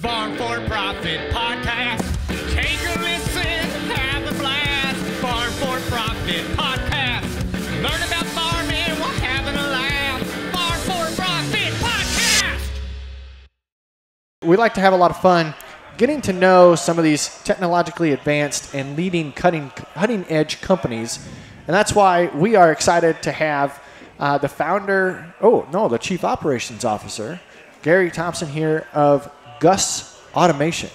Farm for Profit Podcast. Take a listen, have a blast. Farm for Profit Podcast. Learn about farming while having a laugh. Farm for Profit Podcast. We like to have a lot of fun getting to know some of these technologically advanced and leading cutting edge companies. And that's why we are excited to have the Chief Operations Officer, Gary Thompson here of GUSS Automation.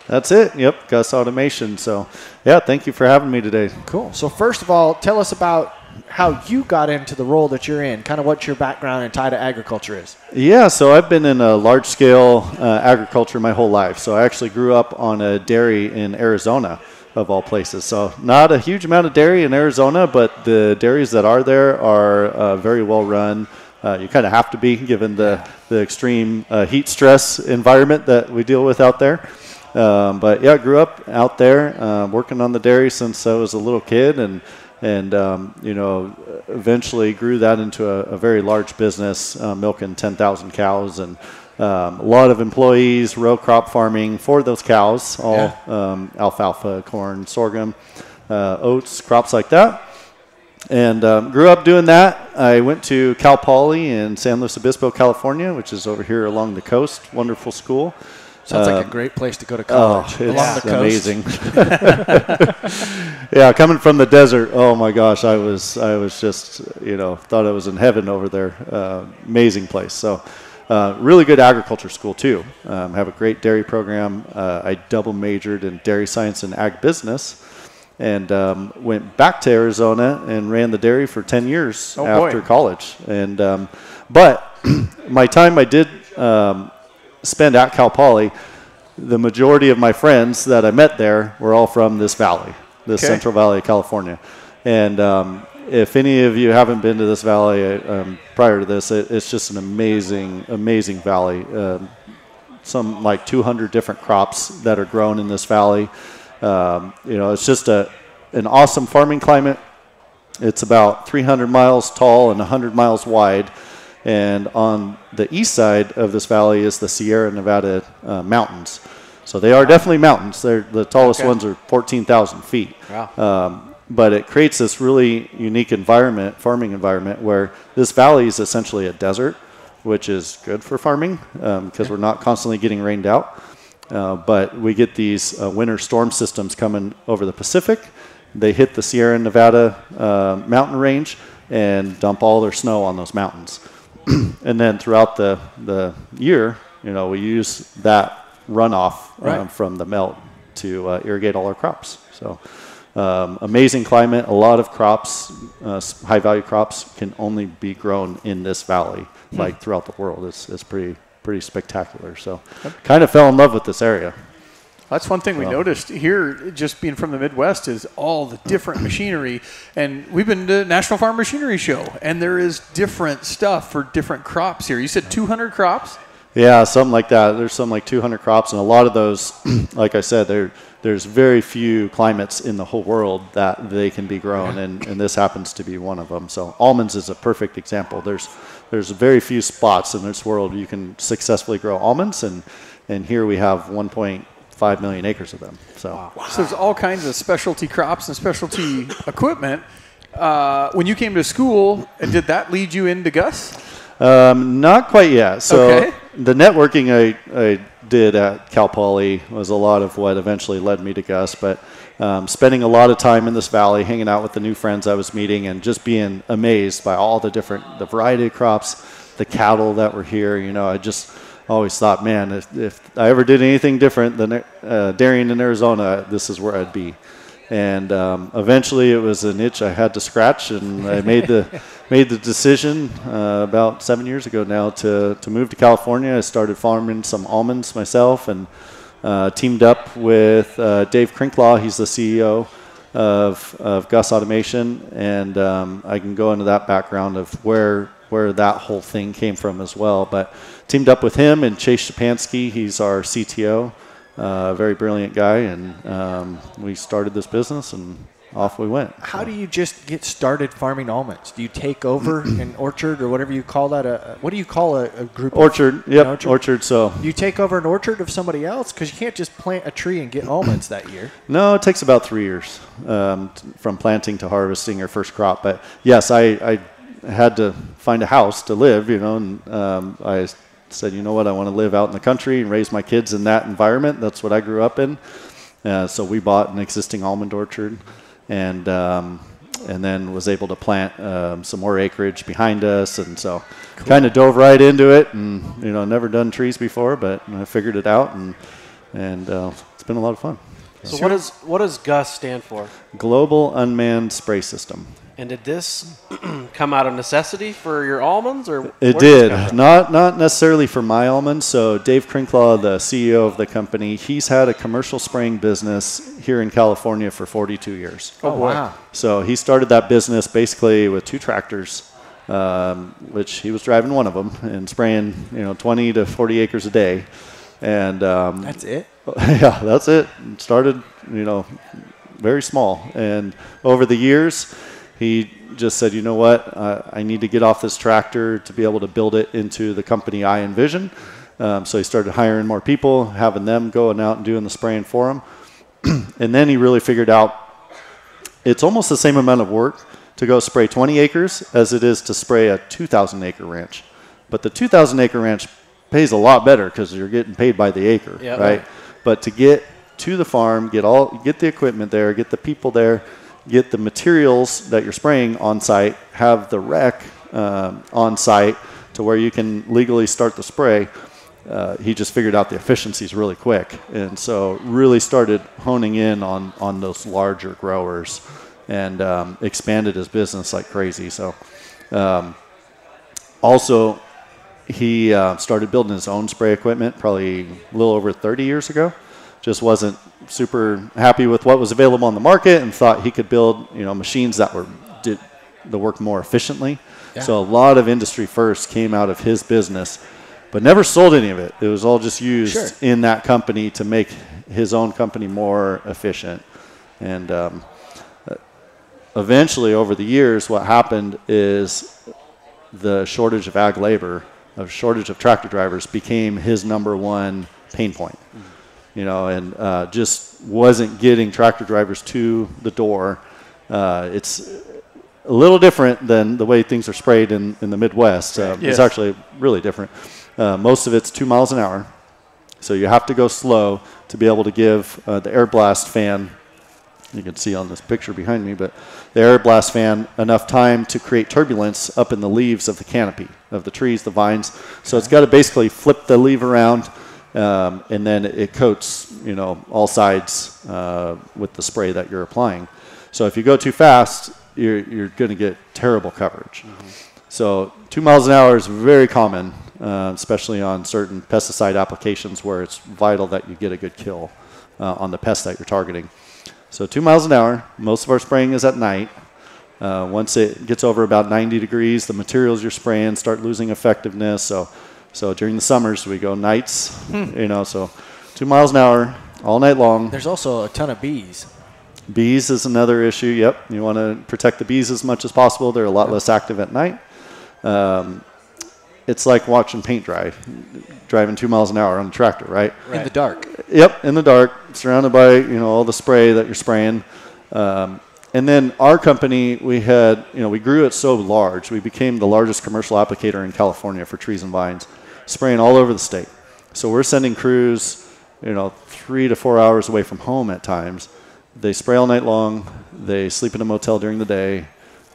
That's it. Yep, GUSS Automation. So, yeah, thank you for having me today. Cool. So first of all, tell us about how you got into the role that you're in, kind of what your background and tie to agriculture is. Yeah, so I've been in a large-scale agriculture my whole life. So I actually grew up on a dairy in Arizona, of all places. So not a huge amount of dairy in Arizona, but the dairies that are there are very well run. You kind of have to be, given the extreme heat stress environment that we deal with out there. But yeah, I grew up out there working on the dairy since I was a little kid, and eventually grew that into a very large business, milking 10,000 cows and a lot of employees, row crop farming for those cows, all alfalfa, corn, sorghum, oats, crops like that. And grew up doing that. I went to Cal Poly in San Luis Obispo, California, which is over here along the coast. Wonderful school. Sounds like a great place to go to college. Oh, along the it's coast. amazing. Yeah, coming from the desert, oh my gosh, I was just, thought I was in heaven over there. Amazing place. So really good agriculture school too. Have a great dairy program. I double majored in dairy science and ag business. And went back to Arizona and ran the dairy for 10 years after college. And but my time I did spend at Cal Poly, the majority of my friends that I met there were all from this valley, this Central Valley of California. And if any of you haven't been to this valley prior to this, it's just an amazing, amazing valley. Some like 200 different crops that are grown in this valley. It's just an awesome farming climate. It's about 300 miles tall and 100 miles wide. And on the east side of this valley is the Sierra Nevada mountains. So they are definitely mountains. They're the tallest ones are 14,000 feet. Wow. But it creates this really unique environment, farming environment, where this valley is essentially a desert, which is good for farming because we're not constantly getting rained out. But we get these winter storm systems coming over the Pacific. They hit the Sierra Nevada mountain range and dump all their snow on those mountains. And then throughout the year, we use that runoff from the melt to irrigate all our crops. So amazing climate. A lot of crops, high-value crops, can only be grown in this valley, like throughout the world. It's pretty spectacular. So kind of fell in love with this area. That's one thing we noticed here, just being from the Midwest, is all the different machinery. And we've been to National Farm Machinery Show, and there is different stuff for different crops here. You said 200 crops? Yeah, something like that. There's some like 200 crops, and a lot of those, like I said, there's very few climates in the whole world that they can be grown, and this happens to be one of them. So almonds is a perfect example. There's very few spots in this world you can successfully grow almonds, and here we have 1.5 million acres of them. So, So there's all kinds of specialty crops and specialty equipment. When you came to school, did that lead you into GUSS? Not quite yet. So the networking I did at Cal Poly was a lot of what eventually led me to GUSS, but spending a lot of time in this valley, hanging out with the new friends I was meeting, and just being amazed by all the variety of crops, the cattle that were here. I just always thought, man, if I ever did anything different than dairying in Arizona, this is where I'd be. And eventually it was an itch I had to scratch, and I made the decision about 7 years ago now to move to California. I started farming some almonds myself, and teamed up with Dave Crinklaw. He's the CEO of GUSS Automation, and I can go into that background of where that whole thing came from as well. But teamed up with him and Chase Shapansky. He's our CTO, very brilliant guy, and we started this business, and off we went. How do you just get started farming almonds? Do you take over an orchard or whatever you call that? What do you call a group? Orchard. Yep, orchard. So you take over an orchard of somebody else because you can't just plant a tree and get almonds that year. No, it takes about 3 years from planting to harvesting your first crop. But yes, I had to find a house to live, and I said, you know what, I want to live out in the country and raise my kids in that environment. That's what I grew up in. So we bought an existing almond orchard, and then was able to plant some more acreage behind us, and so kind of dove right into it, and never done trees before, but I figured it out, and it's been a lot of fun. So what does GUSS stand for? Global Unmanned Spray System. And did this come out of necessity for your almonds, or it did? Not necessarily for my almonds. So Dave Crinklaw, the CEO of the company, he's had a commercial spraying business here in California for 42 years. Oh wow! So he started that business basically with 2 tractors, which he was driving one of them and spraying 20 to 40 acres a day, and that's it. Yeah, that's it. Started very small, and over the years, he just said, you know what, I need to get off this tractor to be able to build it into the company I envision. So he started hiring more people, having them going out and doing the spraying for him. And then he really figured out it's almost the same amount of work to go spray 20 acres as it is to spray a 2,000-acre ranch. But the 2,000-acre ranch pays a lot better because you're getting paid by the acre, right? But to get to the farm, get the equipment there, get the people there, get the materials that you're spraying on site, have the rec on site to where you can legally start the spray. He just figured out the efficiencies really quick, and so really started honing in on those larger growers, and expanded his business like crazy. So also he started building his own spray equipment probably a little over 30 years ago. Just wasn't super happy with what was available on the market, and thought he could build machines that did the work more efficiently. Yeah. So a lot of industry firsts came out of his business, but never sold any of it. It was all just used in that company to make his own company more efficient. And eventually, over the years, what happened is the shortage of ag labor, a shortage of tractor drivers, became his number one pain point. And just wasn't getting tractor drivers to the door. It's a little different than the way things are sprayed in the Midwest. It's actually really different. Most of it's 2 miles an hour, so you have to go slow to be able to give the air blast fan, you can see on this picture behind me, but the air blast fan enough time to create turbulence up in the leaves of the canopy of the trees, the vines. So it's got to basically flip the leaf around, and then it coats, all sides with the spray that you're applying. So if you go too fast, you're going to get terrible coverage. Mm-hmm. So 2 miles an hour is very common, especially on certain pesticide applications where it's vital that you get a good kill on the pest that you're targeting. So 2 miles an hour. Most of our spraying is at night. Once it gets over about 90 degrees, the materials you're spraying start losing effectiveness. So during the summers, we go nights, so 2 miles an hour all night long. There's also a ton of bees. Bees is another issue. Yep. You want to protect the bees as much as possible. They're a lot less active at night. It's like watching paint dry, driving 2 miles an hour on a tractor, right? In the dark. Yep, in the dark, surrounded by, all the spray that you're spraying. And then our company, we grew it so large. We became the largest commercial applicator in California for trees and vines, spraying all over the state. So we're sending crews, 3 to 4 hours away from home at times. They spray all night long. They sleep in a motel during the day.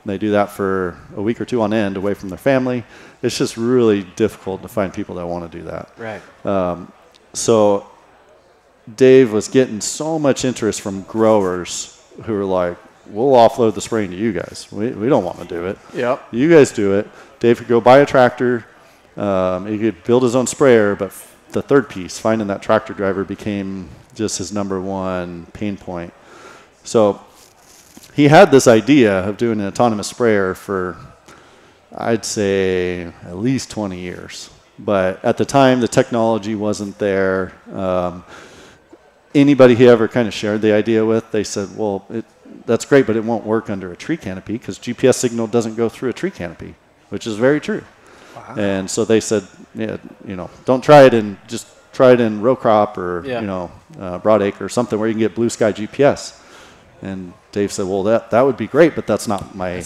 They do that for a week or two on end away from their family. It's just really difficult to find people that want to do that. Right. So Dave was getting so much interest from growers who were like, we'll offload the spraying to you guys. We don't want to do it. Yep. You guys do it. Dave could go buy a tractor. He could build his own sprayer, but the third piece, finding that tractor driver, became just his number one pain point. So he had this idea of doing an autonomous sprayer for, I'd say, at least 20 years. But at the time, the technology wasn't there. Anybody he ever kind of shared the idea with, they said, well, that's great, but it won't work under a tree canopy because GPS signal doesn't go through a tree canopy, which is very true. Wow. And so they said, yeah, don't try it just try it in row crop or, broadacre or something where you can get blue sky GPS. And Dave said, well, that would be great, but that's not my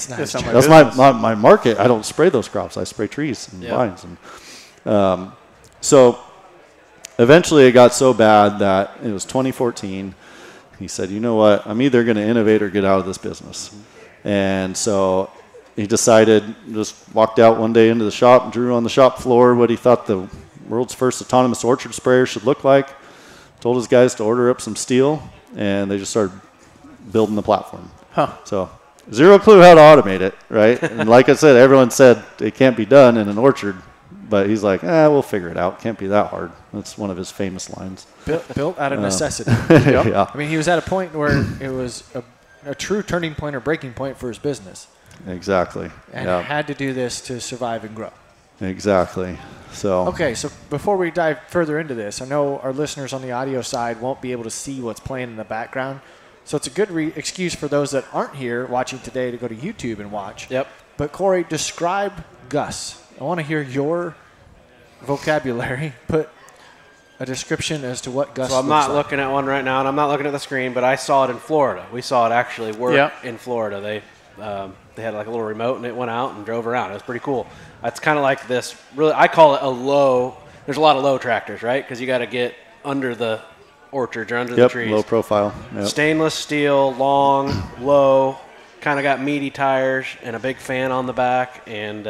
my market. I don't spray those crops. I spray trees and vines. And so eventually it got so bad that it was 2014. He said, you know what? I'm either going to innovate or get out of this business. And so he decided, just walked out one day into the shop, drew on the shop floor what he thought the world's first autonomous orchard sprayer should look like, told his guys to order up some steel, and they just started building the platform. So zero clue how to automate it, right? And like I said, everyone said it can't be done in an orchard, but he's like, we'll figure it out. Can't be that hard. That's one of his famous lines. Built out of necessity. Yeah. I mean, he was at a point where it was a true turning point or breaking point for his business. Exactly. And had to do this to survive and grow. Exactly. So okay, so before we dive further into this, I know our listeners on the audio side won't be able to see what's playing in the background. So it's a good excuse for those that aren't here watching today to go to YouTube and watch. Yep. But Corey, describe GUSS. I want to hear your vocabulary. Put a description as to what GUSS So I'm not looks looking at one right now, and I'm not looking at the screen, but I saw it in Florida. We saw it actually work in Florida. They had like a little remote, and it went out and drove around. It was pretty cool. It's kind of like this, really, I call it a low, there's a lot of low tractors, right? Because you got to get under the orchards or under the trees. Low profile. Yep. Stainless steel, long, low, kind of got meaty tires and a big fan on the back and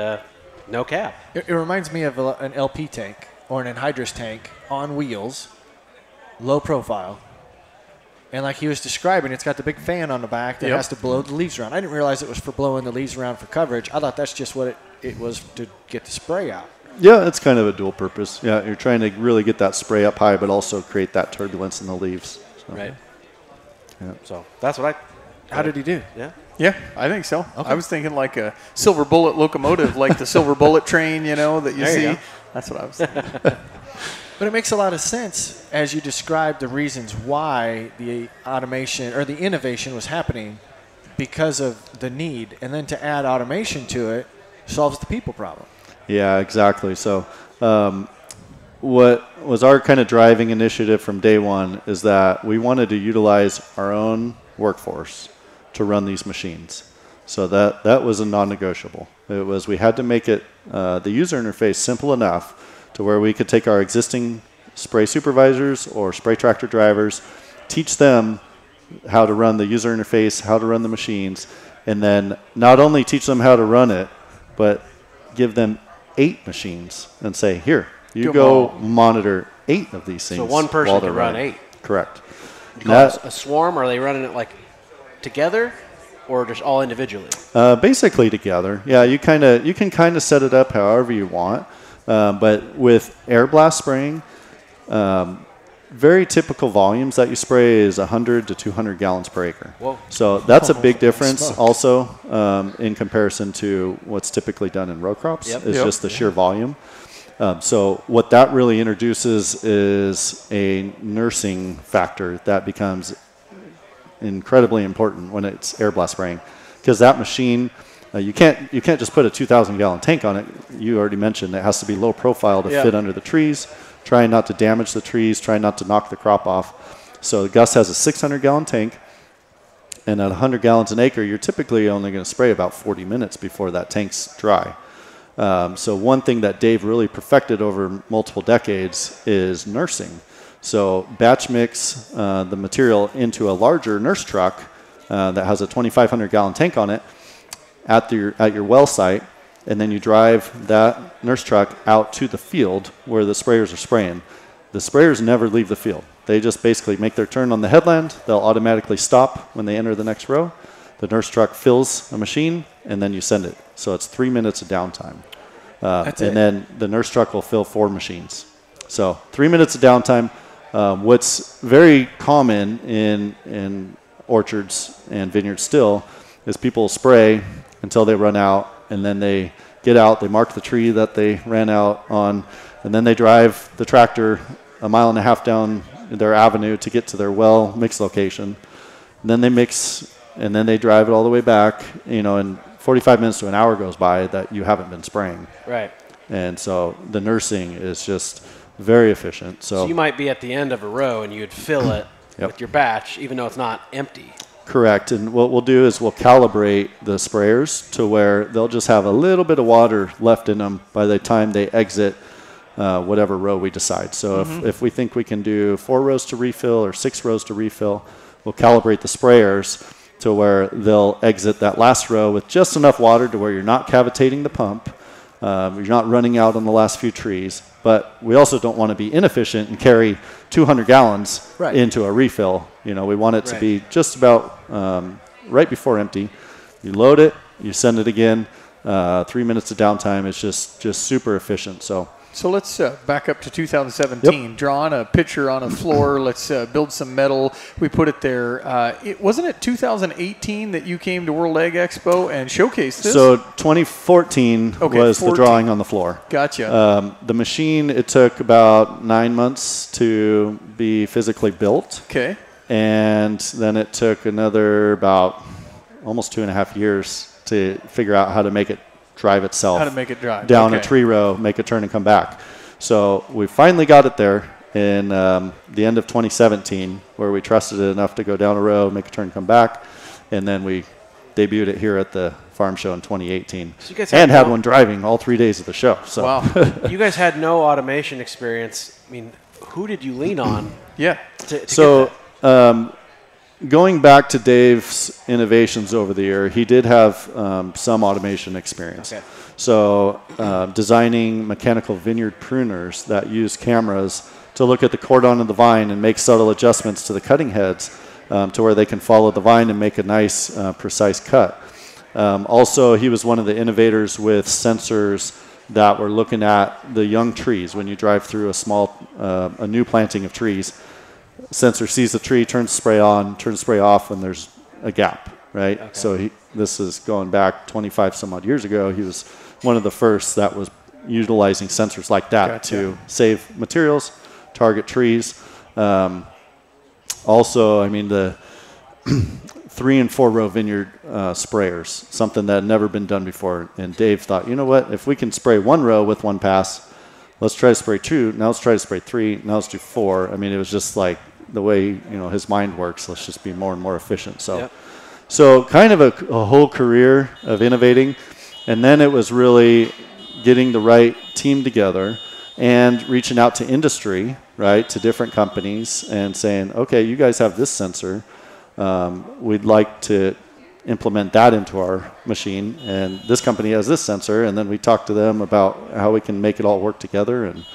no cab. It reminds me of an LP tank or an anhydrous tank on wheels, low profile. And like he was describing, it's got the big fan on the back that has to blow the leaves around. I didn't realize it was for blowing the leaves around for coverage. I thought that's just what it was to get the spray out. Yeah, it's kind of a dual purpose. Yeah, you're trying to really get that spray up high, but also create that turbulence in the leaves. So. Right. Yeah. So that's what How did he do? Yeah, I think so. Okay. I was thinking like a silver bullet locomotive, like the silver bullet train, that you see. That's what I was thinking. But it makes a lot of sense as you describe the reasons why the automation or the innovation was happening because of the need. And then to add automation to it solves the people problem. Yeah, exactly. So what was our kind of driving initiative from day one is that we wanted to utilize our own workforce to run these machines. So that was a non-negotiable. It was we had to make it the user interface simple enough to where we could take our existing spray supervisors or spray tractor drivers, teach them how to run the user interface, how to run the machines, and then not only teach them how to run it, but give them 8 machines and say, here, you go monitor 8 of these things. So one person can run 8. Correct. You call it a swarm? Are they running it like together or just all individually? Basically together. Yeah, you can kind of set it up however you want. But with air blast spraying, very typical volumes that you spray is 100 to 200 gallons per acre. Whoa. So that's a big difference also in comparison to what's typically done in row crops. It's just the sheer volume. So what that really introduces is a nursing factor that becomes incredibly important when it's air blast spraying, because that machine, you can't just put a 2,000 gallon tank on it. You already mentioned it has to be low profile to fit under the trees, trying not to damage the trees, trying not to knock the crop off. So GUSS has a 600 gallon tank, and at 100 gallons an acre, you're typically only going to spray about 40 minutes before that tank's dry. So one thing that Dave really perfected over multiple decades is nursing. So batch mix the material into a larger nurse truck that has a 2,500 gallon tank on it at your well site, and then you drive that nurse truck out to the field where the sprayers are spraying. The sprayers never leave the field. They just basically make their turn on the headland. They'll automatically stop when they enter the next row. The nurse truck fills a machine, and then you send it. So it's 3 minutes of downtime. Then the nurse truck will fill 4 machines. So 3 minutes of downtime. What's very common in orchards and vineyards still is people spray until they run out, and then they get out, they mark the tree that they ran out on, and then they drive the tractor 1.5 miles down their avenue to get to their well mix location. And then they mix and then they drive it all the way back, and 45 minutes to an hour goes by that you haven't been spraying. Right. And so the nursing is just very efficient. So you might be at the end of a row and you'd fill it with your batch, even though it's not empty. Correct. And what we'll do is we'll calibrate the sprayers to where they'll just have a little bit of water left in them by the time they exit whatever row we decide. So if we think we can do 4 rows to refill or 6 rows to refill, we'll calibrate the sprayers to where they'll exit that last row with just enough water to where you're not cavitating the pump. You're not running out on the last few trees. But we also don't want to be inefficient and carry 200 gallons into a refill. We want it to be just about right before empty. You load it, you send it again. 3 minutes of downtime is just super efficient. So let's back up to 2017. Yep. Draw on a picture on a floor. Let's build some metal. We put it there. Wasn't it 2018 that you came to World Ag Expo and showcased this? So 2014 was the drawing on the floor. Gotcha. The machine, it took about 9 months to be physically built. Okay. And then it took another about almost 2.5 years to figure out how to make it drive itself. How to make it drive. Down a tree row, make a turn and come back. So we finally got it there in the end of 2017 where we trusted it enough to go down a row, make a turn and come back. And then we debuted it here at the farm show in 2018. So you guys had one driving all 3 days of the show. So. Wow. You guys had no automation experience. I mean, who did you lean on? Yeah. To get that? Going back to Dave's innovations over the year, he did have some automation experience. Okay. So designing mechanical vineyard pruners that use cameras to look at the cordon of the vine and make subtle adjustments to the cutting heads to where they can follow the vine and make a nice, precise cut. Also, he was one of the innovators with sensors that were looking at the young trees. When you drive through a new planting of trees, sensor sees the tree, turns spray on, turns spray off, and there's a gap, right? Okay. So this is going back 25 some odd years ago. He was one of the first that was utilizing sensors like that to save materials, target trees. Also, I mean, the 3 and 4 row vineyard sprayers, something that had never been done before. And Dave thought, you know what, if we can spray 1 row with 1 pass, let's try to spray 2. Now let's try to spray 3. Now let's do 4. I mean, it was just like the way his mind works. Let's just be more and more efficient. So kind of a whole career of innovating, and then it was really getting the right team together and reaching out to industry, right, to different companies and saying, okay, you guys have this sensor. We'd like to implement that into our machine, and this company has this sensor, and then we talk to them about how we can make it all work together, and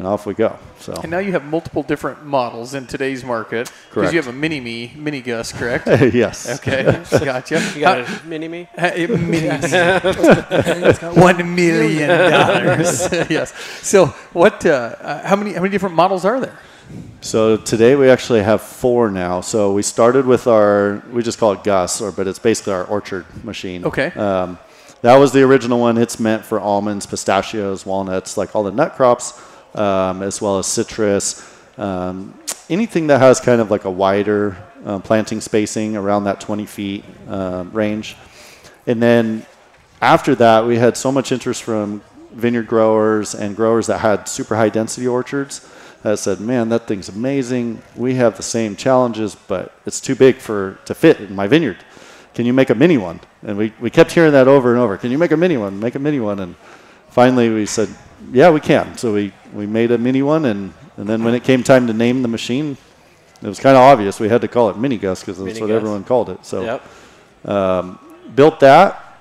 off we go. So. And now you have multiple different models in today's market. Because you have a mini GUSS, correct? Yes. Okay, gotcha. You got a mini-me? Mini-me. $1 million. Yes. So what? How many different models are there? So today we actually have 4 now. So we started with we just call it GUSS, but it's basically our orchard machine. Okay. That was the original one. It's meant for almonds, pistachios, walnuts, like all the nut crops, as well as citrus. Anything that has kind of like a wider planting spacing around that 20 feet range. And then after that, we had so much interest from vineyard growers and growers that had super high density orchards that said, man, that thing's amazing. We have the same challenges, but it's too big to fit in my vineyard. Can you make a mini one? And we kept hearing that over and over. Can you make a mini one? Make a mini one. And finally we said, yeah, we can. So we made a mini one, and then when it came time to name the machine, it was kind of obvious. We had to call it Mini GUSS because that's what everyone called it. So built that,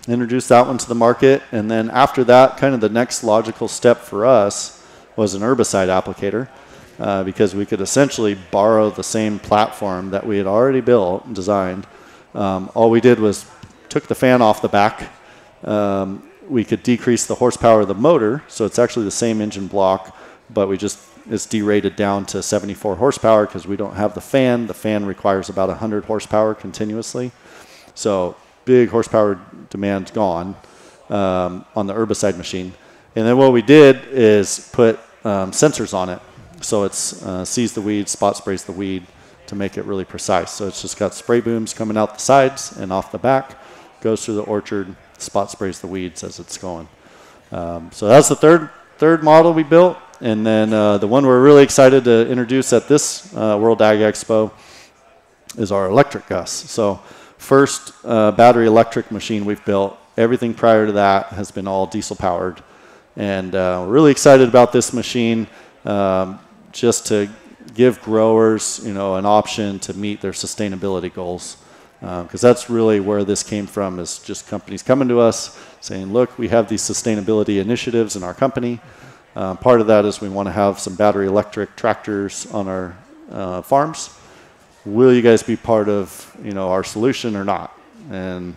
introduced that one to the market, and then after that, kind of the next logical step for us was an herbicide applicator, because we could essentially borrow the same platform that we had already built and designed. All we did was took the fan off the back. We could decrease the horsepower of the motor, so it's actually the same engine block, but it's derated down to 74 horsepower because we don't have the fan. The fan requires about 100 horsepower continuously. So big horsepower demand's gone on the herbicide machine. And then what we did is put sensors on it. So it's sees the weed, spot sprays the weed, to make it really precise. So it's just got spray booms coming out the sides and off the back, goes through the orchard, spot sprays the weeds as it's going. So that's the third model we built. And then the one we're really excited to introduce at this World Ag Expo is our electric GUSS. So first battery electric machine we've built. Everything prior to that has been all diesel powered. And we're really excited about this machine just to give growers, an option to meet their sustainability goals. Because that's really where this came from, is just companies coming to us saying, look, we have these sustainability initiatives in our company. Part of that is we want to have some battery electric tractors on our farms. Will you guys be part of our solution or not? And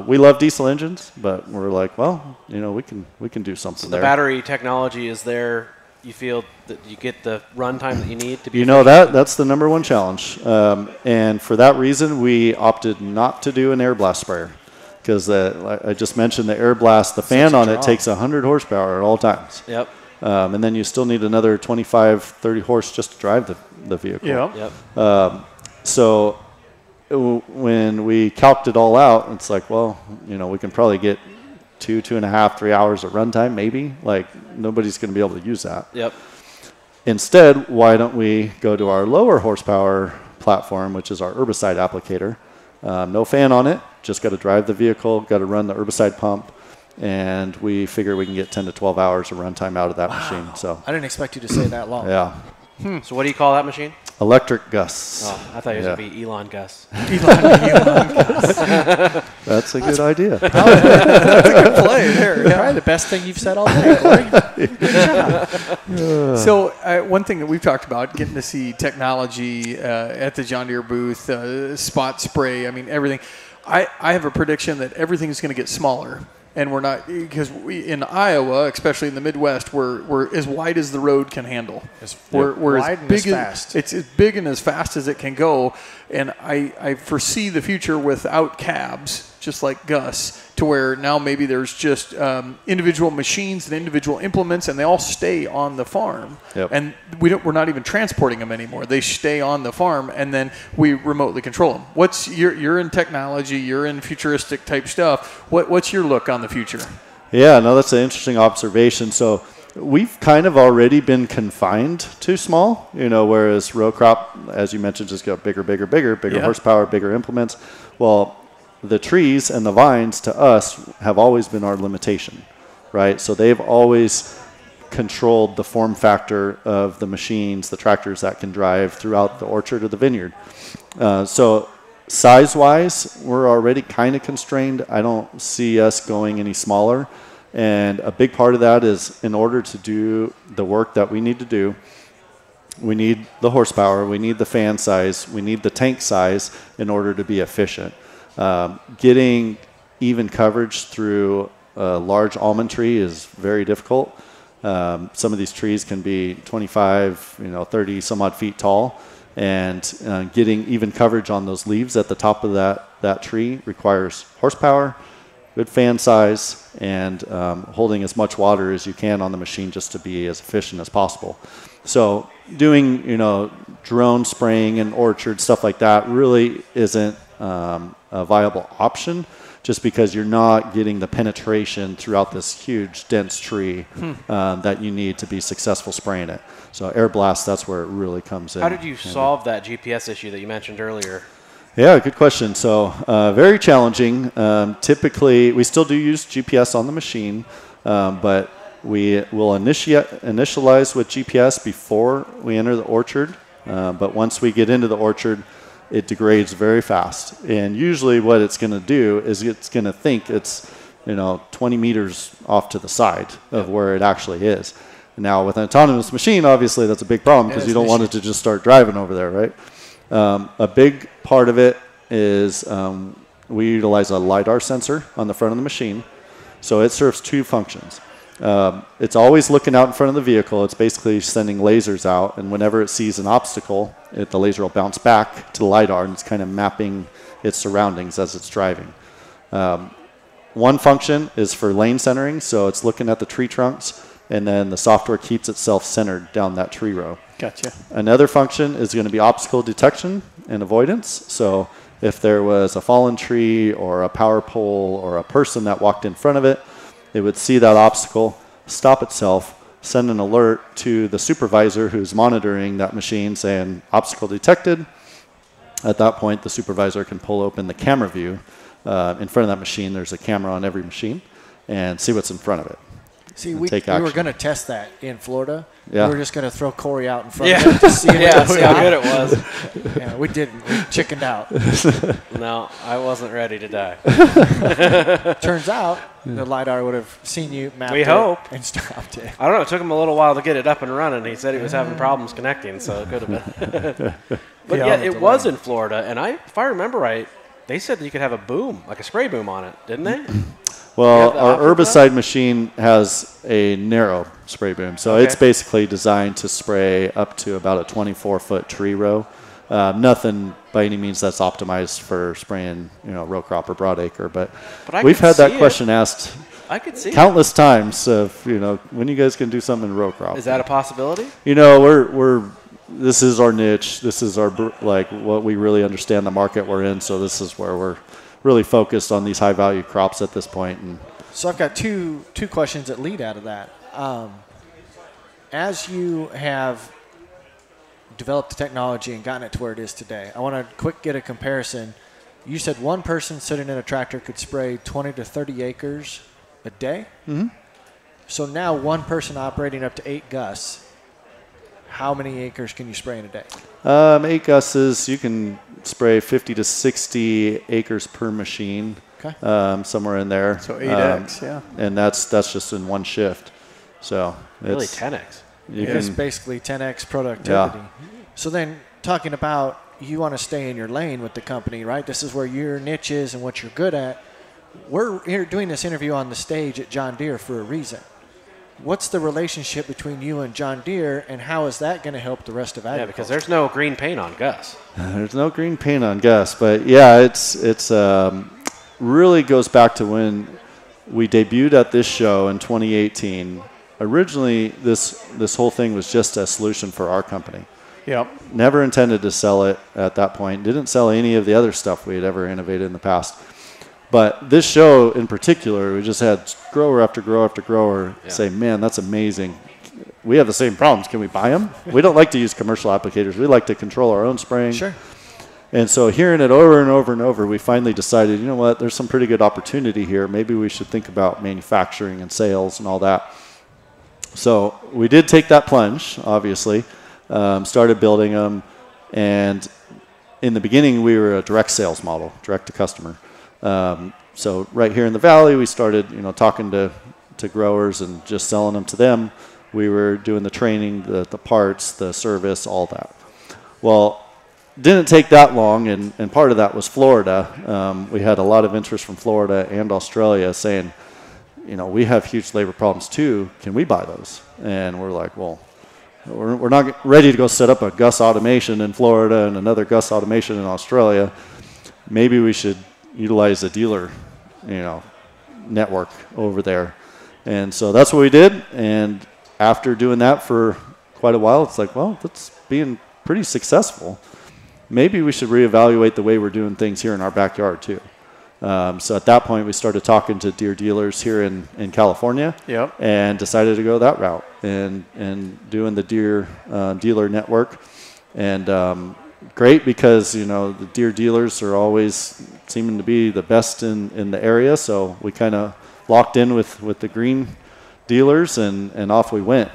we love diesel engines, but we're like, well, we can do something. So the battery technology is there. You feel that you get the runtime that you need to be. That's the number one challenge, and for that reason, we opted not to do an air blast sprayer, because I just mentioned the air blast. The fan on it takes 100 horsepower at all times. Yep. And then you still need another 25, 30 horse just to drive the vehicle. Yep. So when we calced it all out, it's like, well, we can probably get 2.5, 3 hours of runtime, maybe. Like, nobody's going to be able to use that. Yep. Instead, why don't we go to our lower horsepower platform, which is our herbicide applicator. No fan on it, just got to drive the vehicle, got to run the herbicide pump, and we figure we can get 10 to 12 hours of runtime out of that machine. So I didn't expect you to say that long. Yeah. So what do you call that machine? Electric GUSS. Oh, I thought it was going to be Elon GUSS. That's a good idea. That's a good play there. Yeah. Probably the best thing you've said all day, Corey. Good job. So one thing that we've talked about, getting to see technology at the John Deere booth, spot spray, everything. I have a prediction that everything's going to get smaller. And we're not, because in Iowa, especially in the Midwest, we're as wide as the road can handle. We're wide and as fast. It's as big and as fast as it can go. And I foresee the future without cabs, just like GUSS, to where now maybe there's just individual machines and individual implements, and they all stay on the farm. Yep. And we're not even transporting them anymore. They stay on the farm, and then we remotely control them. You're in technology, you're in futuristic type stuff. What's your look on the future? Yeah, no, that's an interesting observation. So we've kind of already been confined to small, whereas row crop, as you mentioned, just got bigger horsepower, bigger implements. Well, the trees and the vines to us have always been our limitation, right? So they've always controlled the form factor of the machines, the tractors that can drive throughout the orchard or the vineyard. So size-wise, we're already kind of constrained. I don't see us going any smaller. And a big part of that is, in order to do the work that we need to do, we need the horsepower, we need the fan size, we need the tank size in order to be efficient. Getting even coverage through a large almond tree is very difficult. Some of these trees can be 25, 30 some odd feet tall, and getting even coverage on those leaves at the top of that tree requires horsepower, good fan size, and holding as much water as you can on the machine just to be as efficient as possible. So doing, drone spraying in orchards, stuff like that, really isn't a viable option, just because you're not getting the penetration throughout this huge, dense tree that you need to be successful spraying it. So air blast, that's where it really comes in. How did you solve that GPS issue that you mentioned earlier? Yeah, good question. So very challenging. Typically, we still do use GPS on the machine, but we will initialize with GPS before we enter the orchard. But once we get into the orchard, it degrades very fast. And usually what it's going to do is it's going to think it's 20 meters off to the side of where it actually is. Now, with an autonomous machine, obviously that's a big problem, because you don't want it to just start driving over there, right? A big part of it is we utilize a LiDAR sensor on the front of the machine. So it serves two functions. It's always looking out in front of the vehicle. It's basically sending lasers out, and whenever it sees an obstacle, the laser will bounce back to the LiDAR, and it's kind of mapping its surroundings as it's driving. One function is for lane centering, so it's looking at the tree trunks, and then the software keeps itself centered down that tree row. Gotcha. Another function is going to be obstacle detection, and avoidance. So if there was a fallen tree or a power pole or a person that walked in front of it, it would see that obstacle, stop itself, send an alert to the supervisor who's monitoring that machine saying, obstacle detected. At that point, the supervisor can pull open the camera view. In front of that machine, there's a camera on every machine, and see what's in front of it. See, we were going to test that in Florida. Yeah. We were just going to throw Corey out in front of it to see, see how good it was. Yeah, we didn't. We chickened out. No, I wasn't ready to die. Turns out the LiDAR would have seen you, mapped We it, hope. and stopped it. I don't know. It took him a little while to get it up and running. He said he was having problems connecting, so it could have been. But yeah, it was in Florida, and if I remember right, they said that you could have a boom, like a spray boom on it, didn't they? Well, our herbicide machine has a narrow spray boom. So it's basically designed to spray up to about a 24-foot tree row. Nothing by any means that's optimized for spraying, row crop or broadacre. But we've had that question asked I could see countless times of, when you guys can do something in row crop. Is that a possibility? This is our niche. This is our, what we really understand the market we're in. So this is where we're really focused on these high value crops at this point. And so I've got two questions that lead out of that. As you have developed the technology and gotten it to where it is today, I want to get a comparison. You said one person sitting in a tractor could spray 20 to 30 acres a day. Mm-hmm. So now one person operating up to 8 GUSS. How many acres can you spray in a day? 8 GUSSes, you can spray 50 to 60 acres per machine, somewhere in there. So 8x, yeah. And that's just in one shift. So really 10x. It's basically 10x productivity. Yeah. So then talking about you want to stay in your lane with the company, right? This is where your niche is and what you're good at. We're here doing this interview on the stage at John Deere for a reason. What's the relationship between you and John Deere, and how is that going to help the rest of agriculture? Yeah, because there's no green paint on GUSS. There's no green paint on GUSS, but yeah, it's really goes back to when we debuted at this show in 2018. Originally, this whole thing was just a solution for our company. Yep. Never intended to sell it at that point. Didn't sell any of the other stuff we had ever innovated in the past. But this show in particular, we just had grower after grower after grower say, man, that's amazing. We have the same problems. Can we buy them? We don't like to use commercial applicators. We like to control our own spraying. Sure. And so hearing it over and over and over, we finally decided, you know what, there's some pretty good opportunity here. Maybe we should think about manufacturing and sales and all that. So we did take that plunge, obviously, started building them. And in the beginning, we were a direct sales model, direct to customer. So right here in the valley, we started, talking to growers and just selling them to them. We were doing the training, the parts, the service, all that. Well, didn't take that long, and part of that was Florida. We had a lot of interest from Florida and Australia saying, we have huge labor problems too. Can we buy those? And we're like, well, we're not ready to go set up a GUSS automation in Florida and another GUSS automation in Australia. Maybe we should utilize a dealer, network over there. And so that's what we did. And after doing that for quite a while, it's like, well, that's being pretty successful. Maybe we should reevaluate the way we're doing things here in our backyard too. So at that point, we started talking to Deere dealers here in California, and decided to go that route and doing the Deere dealer network. And great because the Deere dealers are always seeming to be the best in the area. So we kind of locked in with the green dealers, and off we went.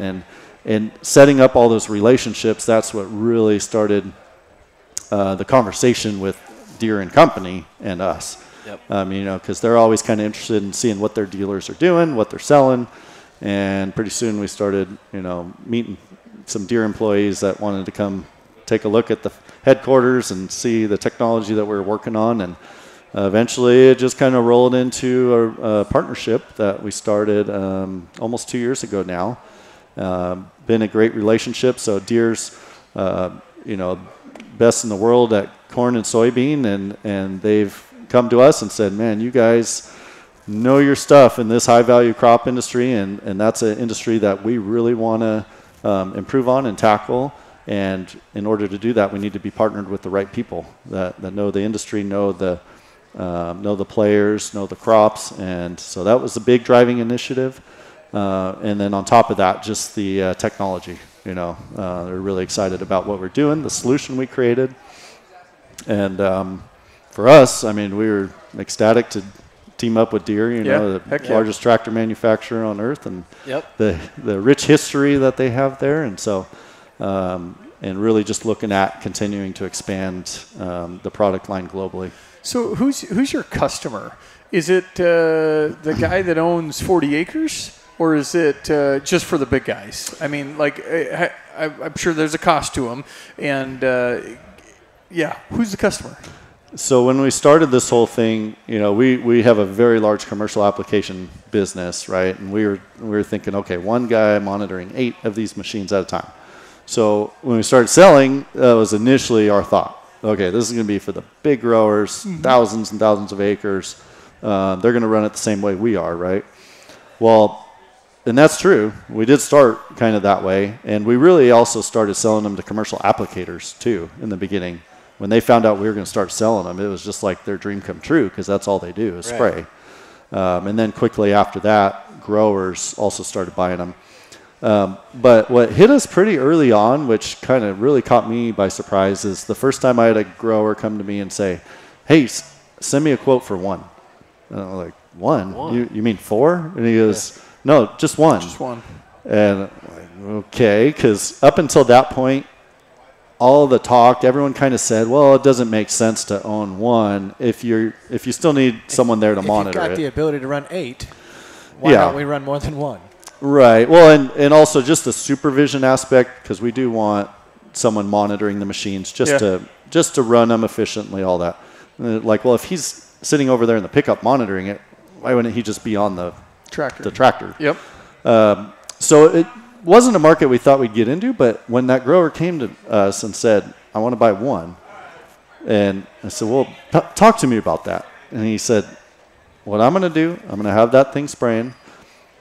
And setting up all those relationships, that's what really started the conversation with Deere and Company and us. Yep. Because they're always kind of interested in seeing what their dealers are doing, what they're selling. And pretty soon we started, meeting some Deere employees that wanted to come take a look at the headquarters and see the technology that we're working on. And eventually it just kind of rolled into a partnership that we started almost 2 years ago now. Been a great relationship. So Deere's, best in the world at corn and soybean, and they've come to us and said, man, you guys know your stuff in this high value crop industry, and that's an industry that we really want to improve on and tackle. And in order to do that, we need to be partnered with the right people that know the industry, know the players, know the crops. And so that was a big driving initiative. And then on top of that, just the technology. They're really excited about what we're doing, the solution we created. And for us, I mean, we were ecstatic to team up with Deere, the largest tractor manufacturer on earth, and the rich history that they have there. And so, and really just looking at continuing to expand the product line globally. So who's your customer? Is it the guy that owns 40 acres? Or is it just for the big guys? I mean, like, I'm sure there's a cost to them. And, who's the customer? So when we started this whole thing, we have a very large commercial application business, right? And we were thinking, okay, one guy monitoring 8 of these machines at a time. So when we started selling, that was initially our thought. Okay, this is going to be for the big growers, thousands and thousands of acres. They're going to run it the same way we are, right? Well, and that's true. We did start kind of that way. And we really also started selling them to commercial applicators, too, in the beginning. When they found out we were going to start selling them, it was just like their dream come true because that's all they do is spray. And then quickly after that, growers also started buying them. But what hit us pretty early on, which kind of really caught me by surprise, is the first time I had a grower come to me and say, hey, send me a quote for one. And I'm like, one? You mean 4? And he goes, no, just one. Just one. And I'm like, okay, because up until that point, all the talk, everyone kind of said, well, it doesn't make sense to own one if you still need someone there to monitor it. If you've got the ability to run 8, why don't we run more than one? Right. Well, and also just the supervision aspect, because we do want someone monitoring the machines just to run them efficiently, all that. Like, well, if he's sitting over there in the pickup monitoring it, why wouldn't he just be on the tractor? Yep. So it wasn't a market we thought we'd get into, but when that grower came to us and said, I want to buy one, and I said, well, talk to me about that. And he said, what I'm going to do, I'm going to have that thing spraying.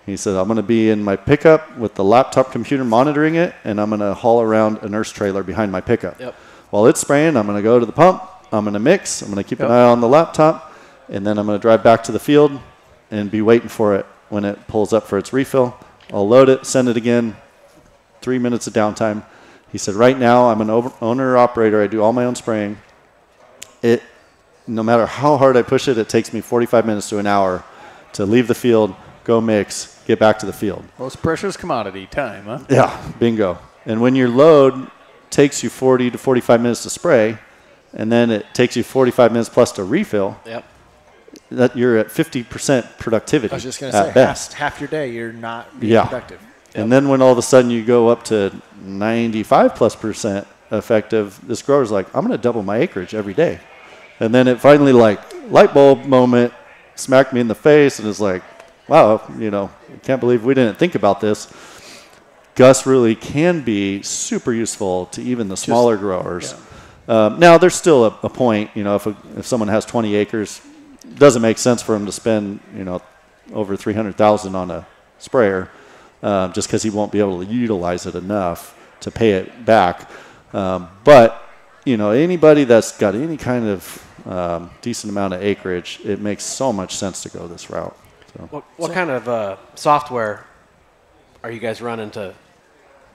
He said, I'm going to be in my pickup with the laptop computer monitoring it, and I'm going to haul around a nurse trailer behind my pickup. Yep. While it's spraying, I'm going to go to the pump, I'm going to mix, I'm going to keep an eye on the laptop, and then I'm going to drive back to the field and be waiting for it when it pulls up for its refill. I'll load it, send it again, 3 minutes of downtime. He said, right now I'm an owner-operator. I do all my own spraying. No matter how hard I push it, it takes me 45 minutes to an hour to leave the field, go mix, get back to the field. Most precious commodity, time, huh? Yeah, bingo. And when your load takes you 40 to 45 minutes to spray, and then it takes you 45 minutes plus to refill, that you're at 50% productivity. I was just going to say, best. half your day you're not being productive. And then when all of a sudden you go up to 95+% effective, this grower's like, I'm going to double my acreage every day. And then it finally, like, light bulb moment, smacked me in the face and is like, wow, I can't believe we didn't think about this. GUSS really can be super useful to even the smaller growers. Now, there's still a point, if someone has 20 acres, it doesn't make sense for him to spend, over $300,000 on a sprayer just because he won't be able to utilize it enough to pay it back. But, anybody that's got any kind of decent amount of acreage, it makes so much sense to go this route. So. What kind of software are you guys running to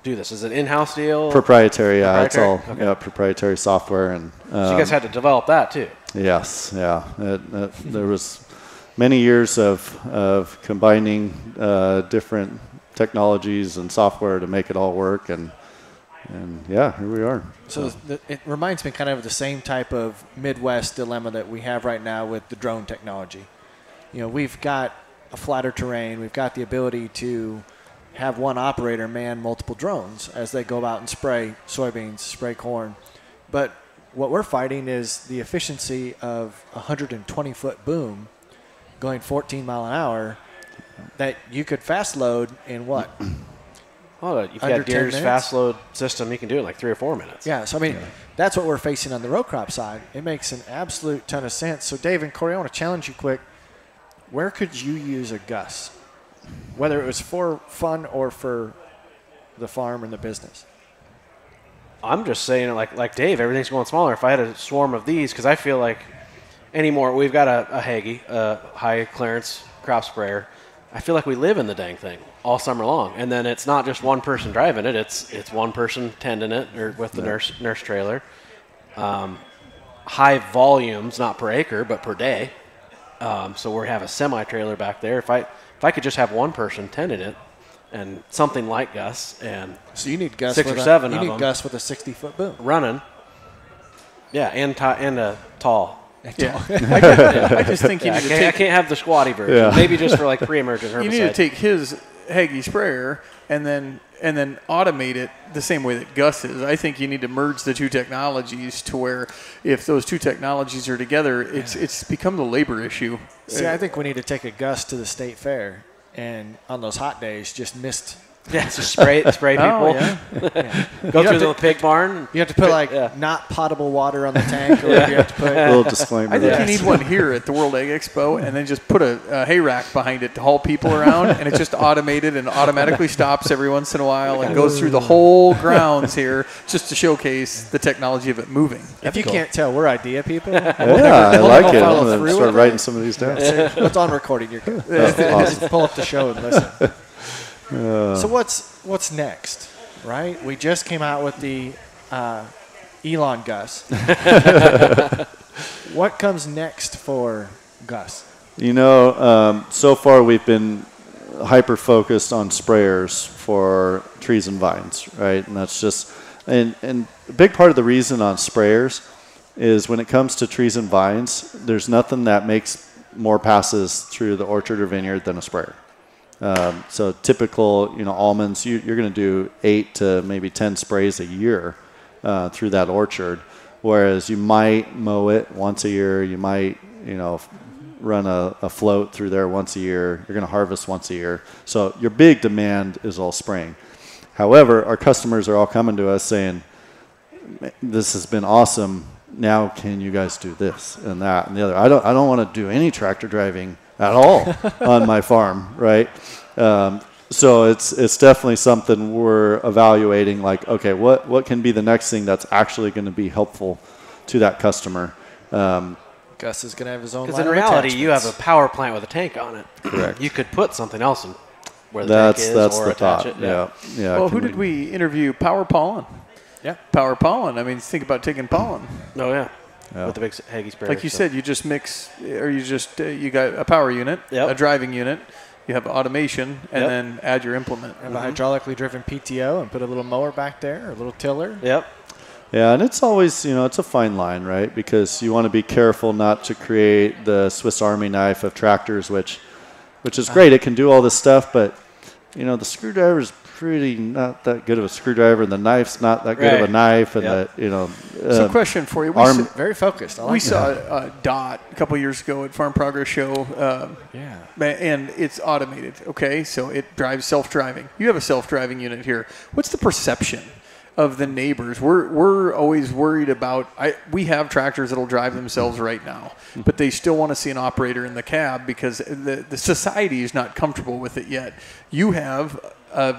do this? Is it in-house deal? Proprietary, yeah. It's all proprietary software. And so you guys had to develop that too? Yes, yeah. There was many years of combining different technologies and software to make it all work, and here we are. So it reminds me kind of the same type of Midwest dilemma that we have right now with the drone technology. We've got a flatter terrain. We've got the ability to have one operator man multiple drones as they go out and spray soybeans, spray corn. But what we're fighting is the efficiency of a 120-foot boom going 14 mile an hour that you could fast load in what? Well, you've got Deere's fast load system. You can do it in like 3 or 4 minutes. Yeah, so that's what we're facing on the row crop side. It makes an absolute ton of sense. So Dave and Corey, I want to challenge you quick. Where could you use a GUSS, whether it was for fun or for the farm and the business? I'm just saying it like Dave, everything's going smaller. If I had a swarm of these, because I feel like anymore, we've got a Hagie, a high clearance crop sprayer. I feel like we live in the dang thing all summer long. And then it's not just one person driving it, it's one person tending it or with the nurse trailer. High volumes, not per acre, but per day. So we have a semi-trailer back there. If I could just have one person tending it, and something like GUSS, and so you need GUSS 6 with or 7 you of need them GUSS with a 60-foot boom. running. Yeah, and a tall. Yeah. I just think you need to I can't have the squatty version. Yeah. Maybe just for like pre-emergent herbicide. You need to take his Hagie sprayer and then automate it the same way that GUSS is. I think you need to merge the two technologies to where if those two technologies are together, it's become the labor issue. See, I think we need to take a GUSS to the state fair, and on those hot days, just mist. Yeah, just spray people. Oh, yeah. Go through the pig barn. You have to put not potable water on the tank, or you have to put A little disclaimer. I think there. you need one here at the World Egg Expo, and then just put a hay rack behind it to haul people around, and it's just automated and automatically stops every once in a while and goes through the whole grounds here just to showcase the technology of it moving. If you can't tell, we're idea people. Yeah, I like it. follow I'm going through to start with writing it. some of these down. What's on recording? You're good. Awesome. Pull up the show and listen. So what's next, right? We just came out with the Elon GUSS. What comes next for GUSS? So far we've been hyper-focused on sprayers for trees and vines, right? And that's just and a big part of the reason on sprayers is when it comes to trees and vines, there's nothing that makes more passes through the orchard or vineyard than a sprayer. So typical, almonds, you're going to do 8 to maybe 10 sprays a year through that orchard, whereas you might mow it once a year. You might, run a float through there once a year. You're going to harvest once a year. So your big demand is all spraying. However, our customers are all coming to us saying, this has been awesome. Now can you guys do this and that and the other? I don't want to do any tractor driving at all on my farm, right? So it's definitely something we're evaluating. Like, okay, what can be the next thing that's actually going to be helpful to that customer? GUSS is going to have his own. Because in reality, you have a power plant with a tank on it. Correct. You could put something else in where the That's tank is, or the attach thought. it. Yeah. Well, who did we interview? Power Pollen. Yeah. Power Pollen. I mean, think about taking pollen. Oh yeah. Yeah. With the big Hagie sprayer. Like you said, you just mix, or you just you got a power unit, a driving unit, you have automation, and then add your implement. Have a hydraulically driven PTO and put a little mower back there, or a little tiller. Yep. Yeah, and it's always, it's a fine line, right? Because you want to be careful not to create the Swiss Army knife of tractors, which is great. It can do all this stuff, but, the screwdriver is pretty not that good of a screwdriver, and the knife's not that good of a knife, and So, question for you: very focused. We saw Dot a couple years ago at Farm Progress Show. And it's automated. Okay, so it drives self-driving. You have a self-driving unit here. What's the perception of the neighbors? We're always worried about. We have tractors that'll drive themselves right now, but they still want to see an operator in the cab because the society is not comfortable with it yet. You have a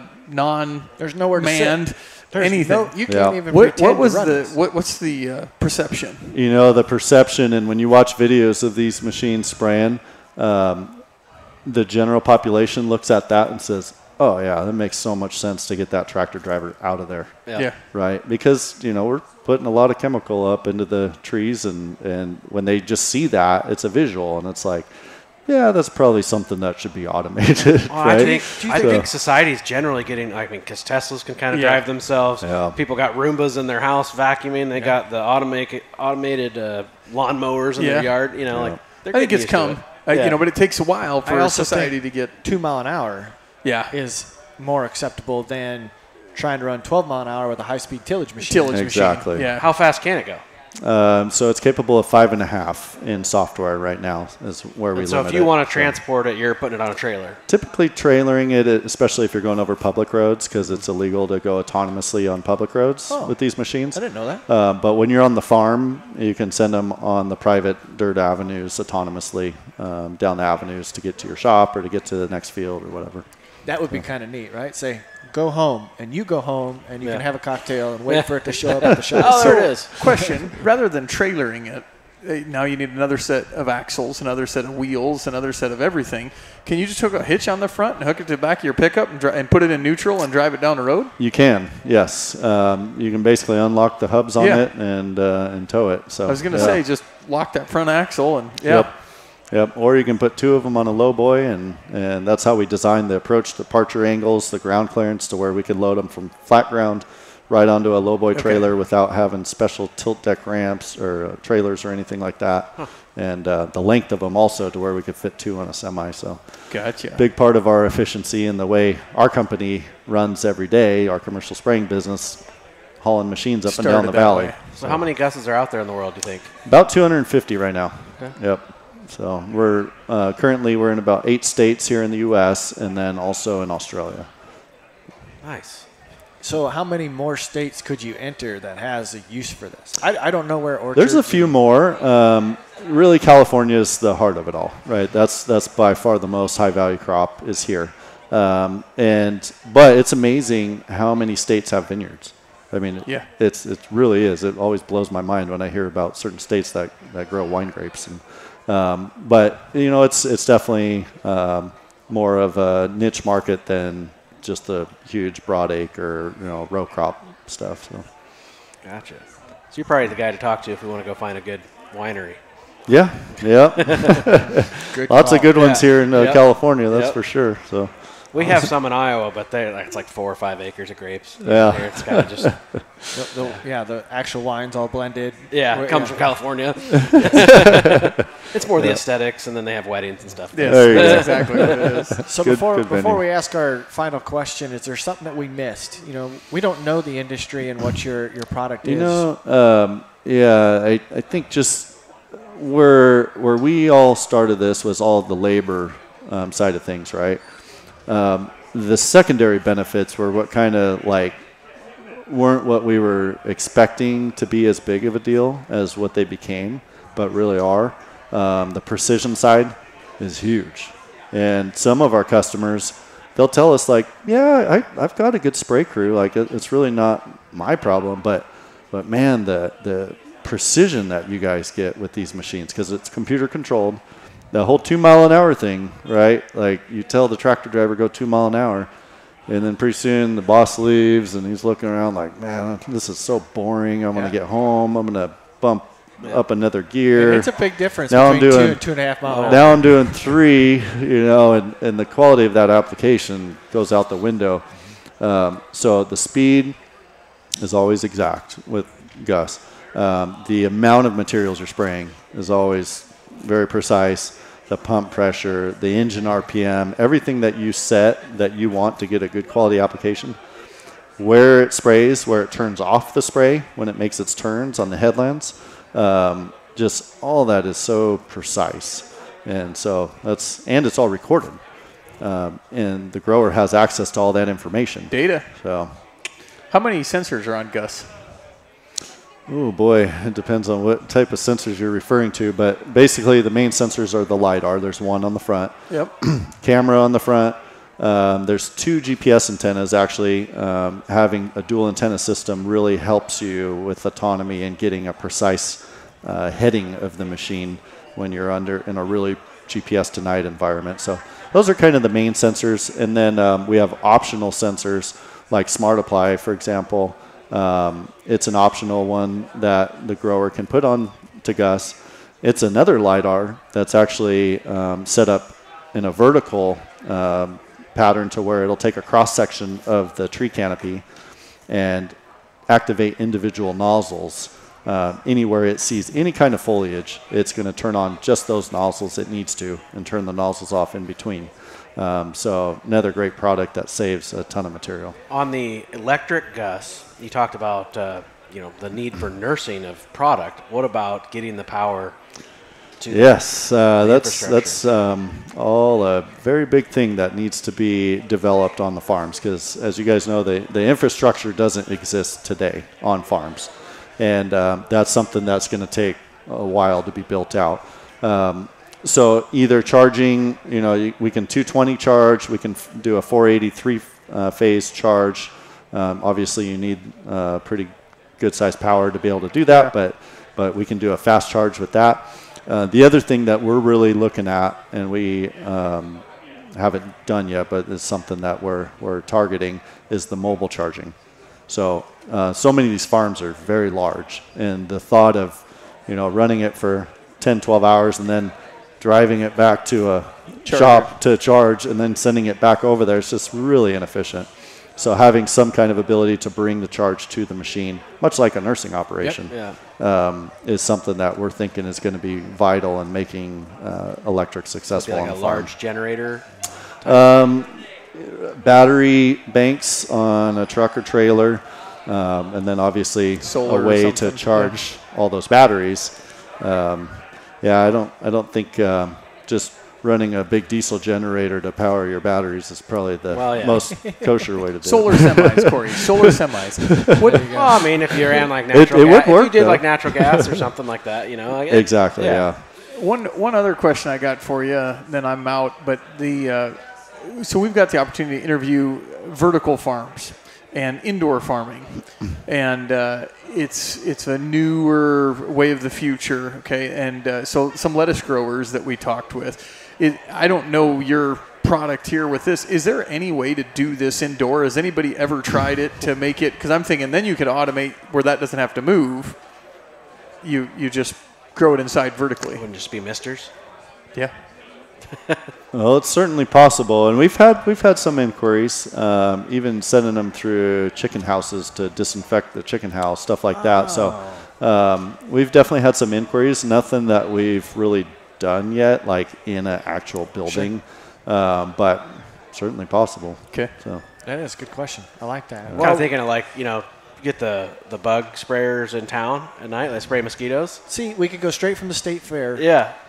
There's nowhere to manned sit. There's anything. you can't even What pretend was to run this. what's the perception? The perception, and when you watch videos of these machines spraying, the general population looks at that and says, oh, yeah, that makes so much sense to get that tractor driver out of there. Yeah. Right? Because, we're putting a lot of chemical up into the trees, and when they just see that, it's a visual, and it's like, yeah, that's probably something that should be automated. Right? I think society's generally getting, because Teslas can kind of drive themselves. Yeah. People got Roombas in their house vacuuming. They got the automated lawn mowers in their yard. I think it's come. But it takes a while for society to get 2 mile an hour. Is more acceptable than trying to run 12 mile an hour with a high-speed tillage machine. Exactly. Yeah. How fast can it go? So it's capable of 5.5 in software right now is where we limit it. So if you want to transport it, you're putting it on a trailer. Typically trailering it, especially if you're going over public roads, because it's illegal to go autonomously on public roads with these machines. I didn't know that. But when you're on the farm, you can send them on the private dirt avenues autonomously down the avenues to get to your shop or to get to the next field or whatever. That would be kind of neat, right? Say, go home, and you go home, and you can have a cocktail and wait for it to show up at the shop. Oh, there it is. Question, rather than trailering it, now you need another set of axles, another set of wheels, another set of everything. Can you just hook a hitch on the front and hook it to the back of your pickup and put it in neutral and drive it down the road? You can, yes. You can basically unlock the hubs on it and tow it. So I was going to say, just lock that front axle and Yep. Or you can put 2 of them on a low boy, and that's how we designed the approach departure angles, the ground clearance, to where we could load them from flat ground right onto a low boy trailer without having special tilt deck ramps or trailers or anything like that. And the length of them also to where we could fit 2 on a semi. So gotcha. Big part of our efficiency and the way our company runs every day, our commercial spraying business, hauling machines up and down the valley. So how many Gusses are out there in the world, do you think? About 250 right now. Okay. Yep. So we're currently we're in about 8 states here in the U.S. and then also in Australia. Nice. So how many more states could you enter that has a use for this? I don't know where orchards. There's a few more. Really, California is the heart of it all, right? That's by far the most high value crop is here. But it's amazing how many states have vineyards. I mean, it really is. It always blows my mind when I hear about certain states that grow wine grapes. But it's definitely more of a niche market than just the huge broadacre, row crop stuff. So. Gotcha. So you're probably the guy to talk to if we want to go find a good winery. Yeah. Lots of good ones here in California, that's for sure. So. We have some in Iowa, but it's like 4 or 5 acres of grapes. Yeah. It's kind of just the actual wine's all blended. Yeah, it comes from California. It's more the aesthetics, and then they have weddings and stuff. Yes, there you go. that's exactly what it is. So Good before we ask our final question, is there something that we missed? We don't know the industry and what your product is. I think just where we all started this was all the labor side of things, right? The secondary benefits were what kind of weren't what we were expecting to be as big of a deal as what they became, but really are. The precision side is huge. And some of our customers, they'll tell us I've got a good spray crew. It's really not my problem, but man, the precision that you guys get with these machines, because it's computer controlled. The whole 2 mile an hour thing, right? You tell the tractor driver go 2 mile an hour, and then pretty soon the boss leaves and he's looking around man, this is so boring. I'm going to get home. I'm going to bump up another gear. It's a big difference between 2 and 2.5 miles. Now I'm doing 3, and the quality of that application goes out the window. So the speed is always exact with GUSS. The amount of materials you're spraying is always very precise. The pump pressure, the engine RPM, everything that you set that you want to get a good quality application. Where it sprays, where it turns off the spray, when it makes its turns on the headlands, just all that is so precise. And so it's all recorded. And the grower has access to all that information. Data. So, how many sensors are on GUSS? Oh boy, it depends on what type of sensors you're referring to, but basically the main sensors are the LiDAR. There's one on the front. Yep. Camera on the front. There's 2 GPS antennas. Actually, having a dual antenna system really helps you with autonomy and getting a precise heading of the machine when you're in a really GPS denied environment. So those are kind of the main sensors. And then we have optional sensors like Smart Apply, for example. It's an optional one that the grower can put on to GUSS. It's another LiDAR that's actually set up in a vertical pattern to where it'll take a cross-section of the tree canopy and activate individual nozzles. Anywhere it sees any kind of foliage, it's going to turn on just those nozzles it needs to and turn the nozzles off in between. So another great product that saves a ton of material. On the electric GUSS, you talked about the need for nursing of product. What about getting the power to Yes, that's all a very big thing that needs to be developed on the farms, because as you guys know, the infrastructure doesn't exist today on farms, and that's something that's going to take a while to be built out. So either charging, we can 220 charge, we can do a 483 phase charge. Obviously, you need pretty good sized power to be able to do that, but we can do a fast charge with that. The other thing that we're really looking at, and we haven't done yet, but it's something that we're targeting, is the mobile charging. So many of these farms are very large, and the thought of running it for 10, 12 hours and then driving it back to a shop to charge and then sending it back over there, it's just really inefficient. So having some kind of ability to bring the charge to the machine, much like a nursing operation, is something that we're thinking is going to be vital in making electric successful on like the a farm. large generator? Battery banks on a truck or trailer, and then obviously Solar a way to charge all those batteries. I don't think just running a big diesel generator to power your batteries is probably the most kosher way to do Solar it. semis, Corey. Solar semis. Well, I mean, if you ran like natural It gas, would work, if you did though. like natural gas or something like that, Exactly, yeah. One other question I got for you, then I'm out. But so we've got the opportunity to interview vertical farms and indoor farming, and it's a newer way of the future. Okay, and so some lettuce growers that we talked with. I don't know your product here with this. Is there any way to do this indoor? Has anybody ever tried it to make it? Because I'm thinking then you could automate where that doesn't have to move. You just grow it inside vertically. Wouldn't just be misters. Yeah. Well, it's certainly possible, and we've had some inquiries, even sending them through chicken houses to disinfect the chicken house, stuff like that. So we've definitely had some inquiries. Nothing that we've really done yet, like in an actual building, but certainly possible. Okay. So That is a good question. I like that. Kind of thinking of get the bug sprayers in town at night. They spray mosquitoes. See, we could go straight from the state fair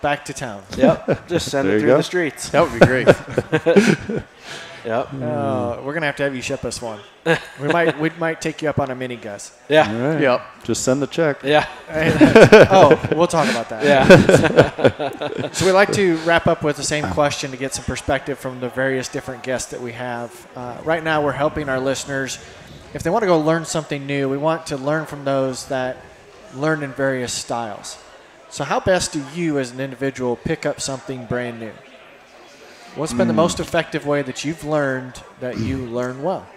back to town. Yep. Just send There it you through go. the streets. That would be great. Yep. We're going to have you ship us one. We might take you up on a mini GUSS. Yeah. all right. Yep. Just send the check. Yeah. We'll talk about that. Yeah. So we like to wrap up with the same question to get some perspective from the various different guests that we have. Right now we're helping our listeners. If they want to go learn something new, we want to learn from those that learn in various styles. So how best do you as an individual pick up something brand new? What's been the most effective way that you've learned that you learn well?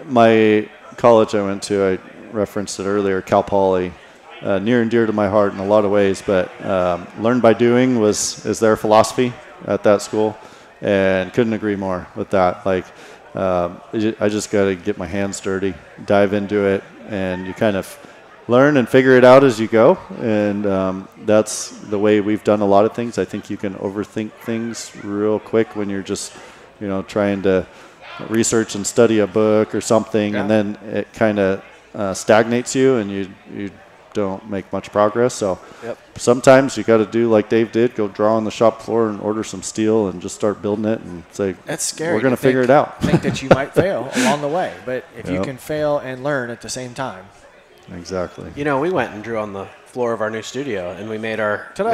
My college I went to, I referenced it earlier, Cal Poly, near and dear to my heart in a lot of ways, but learn by doing is their philosophy at that school, and couldn't agree more with that. I just got to get my hands dirty, dive into it, and you kind of learn and figure it out as you go. And that's the way we've done a lot of things. I think you can overthink things real quick when you're just, trying to research and study a book or something, and then it kind of stagnates you, and you don't make much progress. So sometimes you got to do like Dave did, go draw on the shop floor and order some steel and just start building it and say, that's scary. We're going to figure it out. Think that you might fail along the way, but if you can fail and learn at the same time. Exactly. We went and drew on the floor of our new studio, and we made our new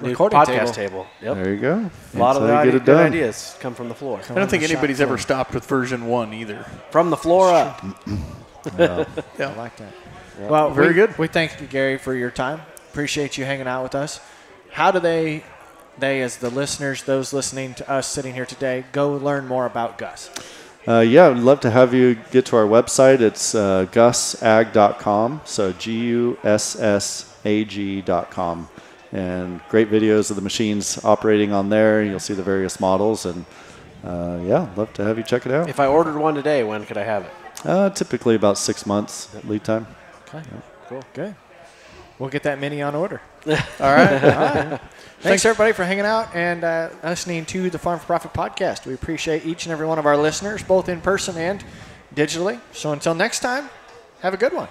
recording podcast table. Yep. There you go. A lot of That's how you the get it good done. ideas come from the floor. I don't think anybody's ever stopped with version 1 either. From the floor up. Yeah. I like that. Well, Very good. We thank you, Gary, for your time. Appreciate you hanging out with us. How do they as the listeners, those listening to us sitting here today, go learn more about GUSS? I'd love to have you get to our website. It's gussag.com, so GUSSAG.com. And great videos of the machines operating on there. You'll see the various models, and love to have you check it out. If I ordered one today, when could I have it? Typically about 6 months lead time. Okay. Cool. Good. We'll get that mini on order. All right. Thanks, everybody, for hanging out and listening to the Farm for Profit podcast. We appreciate each and every one of our listeners, both in person and digitally. So until next time, have a good one.